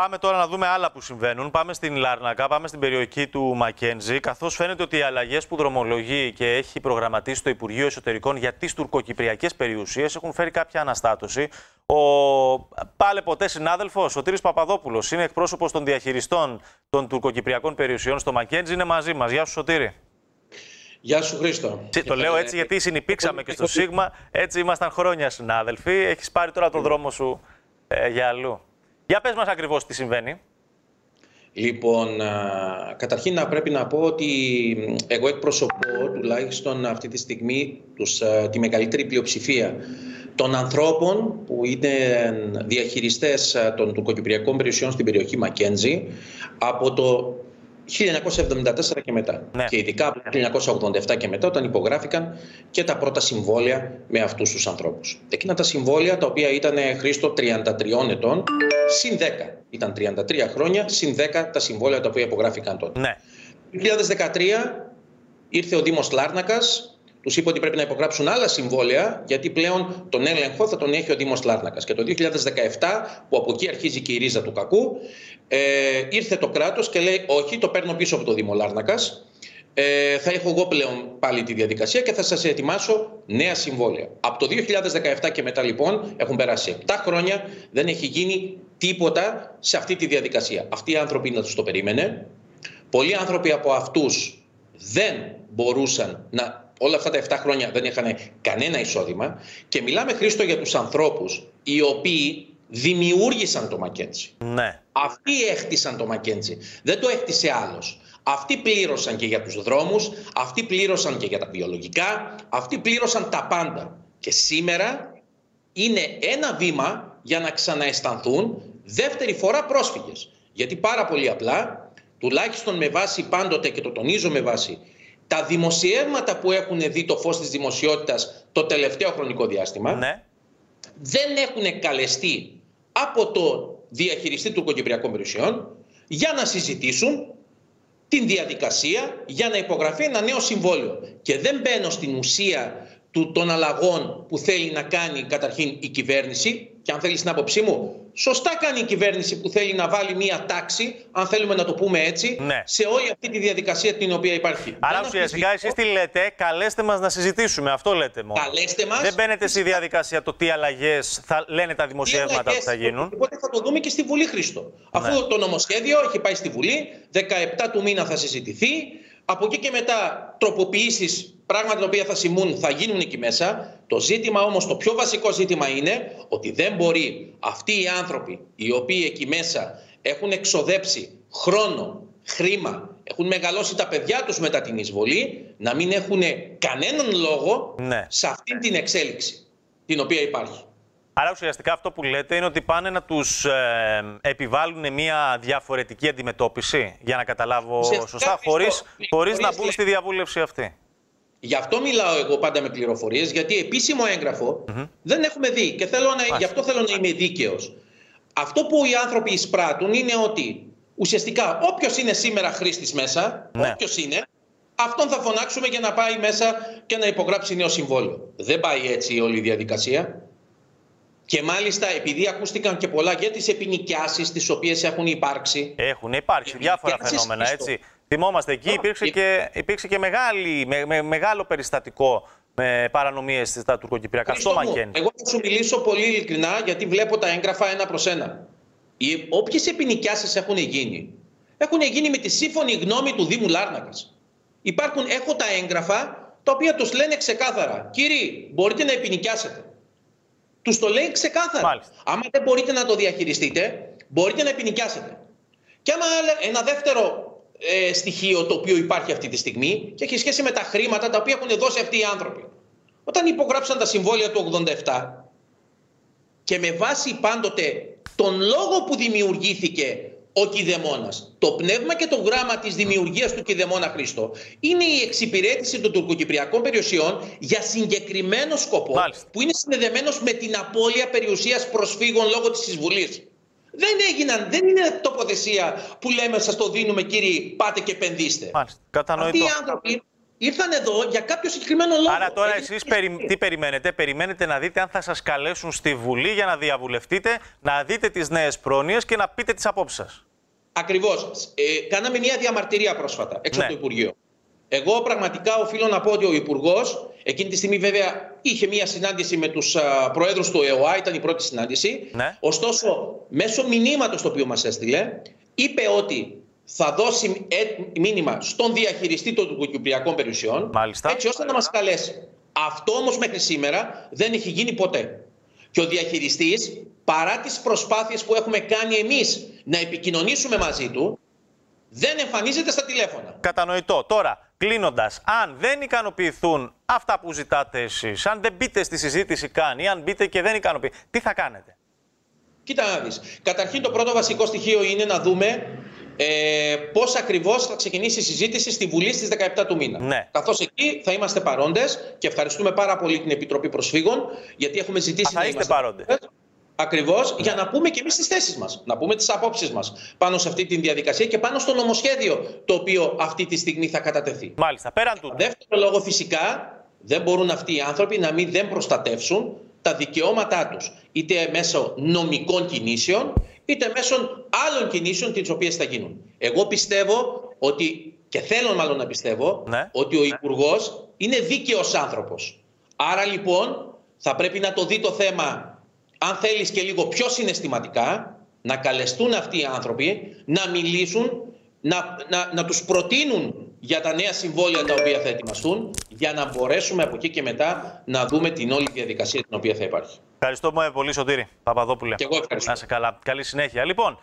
Πάμε τώρα να δούμε άλλα που συμβαίνουν. Πάμε στην Λάρνακα, πάμε στην περιοχή του Μακέντζη, καθώς φαίνεται ότι οι αλλαγές που δρομολογεί και έχει προγραμματίσει το Υπουργείο Εσωτερικών για τις τουρκοκυπριακές περιουσίες έχουν φέρει κάποια αναστάτωση. Ο πάλε ποτέ συνάδελφος, ο Σωτήρης Παπαδόπουλος, είναι εκπρόσωπος των διαχειριστών των τουρκοκυπριακών περιουσιών στο Μακέντζη, είναι μαζί μας. Γεια σου, Σωτήρη. Γεια σου, Χρήστο. Το λέω έτσι γιατί συνυπήρξαμε και στο Σίγμα, έτσι ήμασταν χρόνια συνάδελφοι. Έχεις πάρει τώρα τον δρόμο σου για αλλού. Για πες μας ακριβώς τι συμβαίνει. Λοιπόν, καταρχήν πρέπει να πω ότι εγώ εκπροσωπώ τουλάχιστον αυτή τη στιγμή τη μεγαλύτερη πλειοψηφία των ανθρώπων που είναι διαχειριστές των τουρκοκυπριακών περιουσιών στην περιοχή Μακέντζη από το 1974 και μετά. Ναι. Και ειδικά από το 1987 και μετά, όταν υπογράφηκαν και τα πρώτα συμβόλαια με αυτούς τους ανθρώπους. Εκείνα τα συμβόλαια, τα οποία ήταν, Χρήστο, 33 ετών, συν 10. Ήταν 33 χρόνια, συν 10 τα συμβόλαια τα οποία υπογράφηκαν τότε. Ναι. Το 2013 ήρθε ο Δήμος Λάρνακας, τους είπε ότι πρέπει να υπογράψουν άλλα συμβόλαια, γιατί πλέον τον έλεγχο θα τον έχει ο Δήμος Λάρνακας. Και το 2017, που από εκεί αρχίζει και η ρίζα του κακού, ήρθε το κράτος και λέει όχι, το παίρνω πίσω από το Δήμο Λάρνακας, θα έχω εγώ πλέον πάλι τη διαδικασία και θα σας ετοιμάσω νέα συμβόλαια. Από το 2017 και μετά λοιπόν έχουν περάσει 7 χρόνια, δεν έχει γίνει τίποτα σε αυτή τη διαδικασία. Αυτοί οι άνθρωποι να τους το περίμενε. Πολλοί άνθρωποι από αυτούς δεν μπορούσαν να... Όλα αυτά τα 7 χρόνια δεν είχαν κανένα εισόδημα και μιλάμε, Χρήστο, για τους ανθρώπους οι οποίοι δημιούργησαν το Μακέντζη. Ναι. Αυτοί έχτισαν το Μακέντζη. Δεν το έχτισε άλλος. Αυτοί πλήρωσαν και για τους δρόμους, αυτοί πλήρωσαν και για τα βιολογικά, αυτοί πλήρωσαν τα πάντα. Και σήμερα είναι ένα βήμα για να ξανααισθανθούν δεύτερη φορά πρόσφυγες. Γιατί πάρα πολύ απλά, τουλάχιστον με βάση πάντοτε, και το τονίζω με βάση, τα δημοσιεύματα που έχουν δει το φως της δημοσιότητας το τελευταίο χρονικό διάστημα, ναι, δεν έχουν καλεστεί από το διαχειριστή τουρκοκυπριακών περιουσιών για να συζητήσουν την διαδικασία για να υπογραφεί ένα νέο συμβόλαιο. Και δεν μπαίνω στην ουσία των αλλαγών που θέλει να κάνει καταρχήν η κυβέρνηση, και αν θέλει την άποψή μου, σωστά κάνει η κυβέρνηση που θέλει να βάλει μία τάξη, αν θέλουμε να το πούμε έτσι, ναι, σε όλη αυτή τη διαδικασία την οποία υπάρχει. Άρα ουσιαστικά εσείς τι λέτε, καλέστε μας να συζητήσουμε, αυτό λέτε μόνο. Καλέστε μας. Δεν μπαίνετε στη διαδικασία το τι αλλαγές θα λένε τα δημοσιεύματα που θα γίνουν. Οπότε θα το δούμε και στη Βουλή, Χρήστο. Ναι. Αφού το νομοσχέδιο έχει πάει στη Βουλή, 17 του μήνα θα συζητηθεί, από εκεί και μετά τροποποιήσεις, πράγματα τα οποία θα σημούν, θα γίνουν εκεί μέσα. Το ζήτημα όμως, το πιο βασικό ζήτημα είναι ότι δεν μπορεί αυτοί οι άνθρωποι οι οποίοι εκεί μέσα έχουν εξοδέψει χρόνο, χρήμα, έχουν μεγαλώσει τα παιδιά τους μετά την εισβολή, να μην έχουν κανέναν λόγο, ναι, σε αυτή την εξέλιξη την οποία υπάρχει. Άρα ουσιαστικά αυτό που λέτε είναι ότι πάνε να τους επιβάλλουν μια διαφορετική αντιμετώπιση, για να καταλάβω σωστά, χωρίς να μπουν στη διαβούλευση αυτή. Γι' αυτό μιλάω εγώ πάντα με πληροφορίες, γιατί επίσημο έγγραφο δεν έχουμε δει και γι' αυτό θέλω να είμαι δίκαιος. Αυτό που οι άνθρωποι εισπράττουν είναι ότι ουσιαστικά όποιος είναι σήμερα χρήστης μέσα, ναι, όποιος είναι, αυτόν θα φωνάξουμε για να πάει μέσα και να υπογράψει νέο συμβόλαιο. Δεν πάει έτσι όλη η διαδικασία. Και μάλιστα, επειδή ακούστηκαν και πολλά για τις εποινικιάσεις τις οποίες έχουν υπάρξει. Έχουν υπάρξει διάφορα φαινόμενα, έτσι. Θυμόμαστε, εκεί υπήρξε και μεγάλο περιστατικό με παρανομίες στα τουρκοκυπριακά στο Μακέντζη. Εγώ θα σου μιλήσω πολύ ειλικρινά, γιατί βλέπω τα έγγραφα ένα προς ένα. Όποιες εποινικιάσεις έχουν γίνει με τη σύμφωνη γνώμη του Δήμου Λάρνακας. Έχω τα έγγραφα τα οποία τους λένε ξεκάθαρα: κύριοι, μπορείτε να εποινικιάσετε. Τους το λέει ξεκάθαρα. Μάλιστα. Άμα δεν μπορείτε να το διαχειριστείτε, μπορείτε να εποινικιάσετε. Και άμα ένα δεύτερο στοιχείο το οποίο υπάρχει αυτή τη στιγμή και έχει σχέση με τα χρήματα τα οποία έχουν δώσει αυτοί οι άνθρωποι. Όταν υπογράψαν τα συμβόλαια του 87 και με βάση πάντοτε τον λόγο που δημιουργήθηκε ο Κηδεμόνας, το πνεύμα και το γράμμα της δημιουργίας του Κηδεμόνα, Χρήστο, είναι η εξυπηρέτηση των τουρκοκυπριακών περιουσιών για συγκεκριμένο σκοπό, μάλιστα, που είναι συνδεδεμένος με την απώλεια περιουσίας προσφύγων λόγω της εισβολής. Δεν είναι τοποθεσία που λέμε σας το δίνουμε, κύριοι, πάτε και επενδύστε. Μάλιστα, κατανοητό. Αυτοί οι άνθρωποι ήρθαν εδώ για κάποιο συγκεκριμένο λόγο. Άρα τώρα εσείς τι περιμένετε? Περιμένετε να δείτε αν θα σας καλέσουν στη Βουλή για να διαβουλευτείτε, να δείτε τις νέες πρόνοιες και να πείτε τις απόψεις σας. Ακριβώς. Κάναμε μια διαμαρτυρία πρόσφατα έξω από το Υπουργείο. Εγώ πραγματικά οφείλω να πω ότι ο Υπουργός, εκείνη τη στιγμή βέβαια είχε μια συνάντηση με τους προέδρους του ΕΟΑ, ήταν η πρώτη συνάντηση. Ναι. Ωστόσο, μέσω μηνύματος το οποίο μας έστειλε, είπε ότι θα δώσει μήνυμα στον διαχειριστή των τουρκοκυπριακών περιουσιών, έτσι ώστε να μας καλέσει. Αυτό όμως μέχρι σήμερα δεν έχει γίνει ποτέ. Και ο διαχειριστής, παρά τις προσπάθειες που έχουμε κάνει εμείς να επικοινωνήσουμε μαζί του, δεν εμφανίζεται στα τηλέφωνα. Κατανοητό. Τώρα, κλείνοντας, αν δεν ικανοποιηθούν αυτά που ζητάτε εσείς, αν δεν μπείτε στη συζήτηση καν ή αν μπείτε και δεν ικανοποιεί, τι θα κάνετε? Κοίτα να δεις. Καταρχήν το πρώτο βασικό στοιχείο είναι να δούμε πώς ακριβώς θα ξεκινήσει η συζήτηση στη Βουλή στις 17 του μήνα. Ναι. Καθώς εκεί θα είμαστε παρόντες και ευχαριστούμε πάρα πολύ την Επιτροπή Προσφύγων, γιατί έχουμε ζητήσει να είστε παρόντες. Ακριβώς, για να πούμε και εμείς τις θέσεις μας, να πούμε τις απόψεις μας πάνω σε αυτή τη διαδικασία και πάνω στο νομοσχέδιο το οποίο αυτή τη στιγμή θα κατατεθεί. Μάλιστα, πέραν τούτου. Δεύτερο λόγο, φυσικά, δεν μπορούν αυτοί οι άνθρωποι να μην δεν προστατεύσουν τα δικαιώματά τους, είτε μέσω νομικών κινήσεων, είτε μέσω άλλων κινήσεων τις οποίες θα γίνουν. Εγώ πιστεύω ότι, και θέλω μάλλον να πιστεύω, ότι ο Υπουργός είναι δίκαιος άνθρωπος. Άρα λοιπόν θα πρέπει να το δει το θέμα, αν θέλεις και λίγο πιο συναισθηματικά, να καλεστούν αυτοί οι άνθρωποι, να μιλήσουν, να τους προτείνουν για τα νέα συμβόλαια τα οποία θα ετοιμαστούν, για να μπορέσουμε από εκεί και μετά να δούμε την όλη διαδικασία την οποία θα υπάρχει. Ευχαριστώ πολύ, Σωτήρη Παπαδόπουλε. Και εγώ ευχαριστώ. Να είσαι καλά. Καλή συνέχεια. Λοιπόν,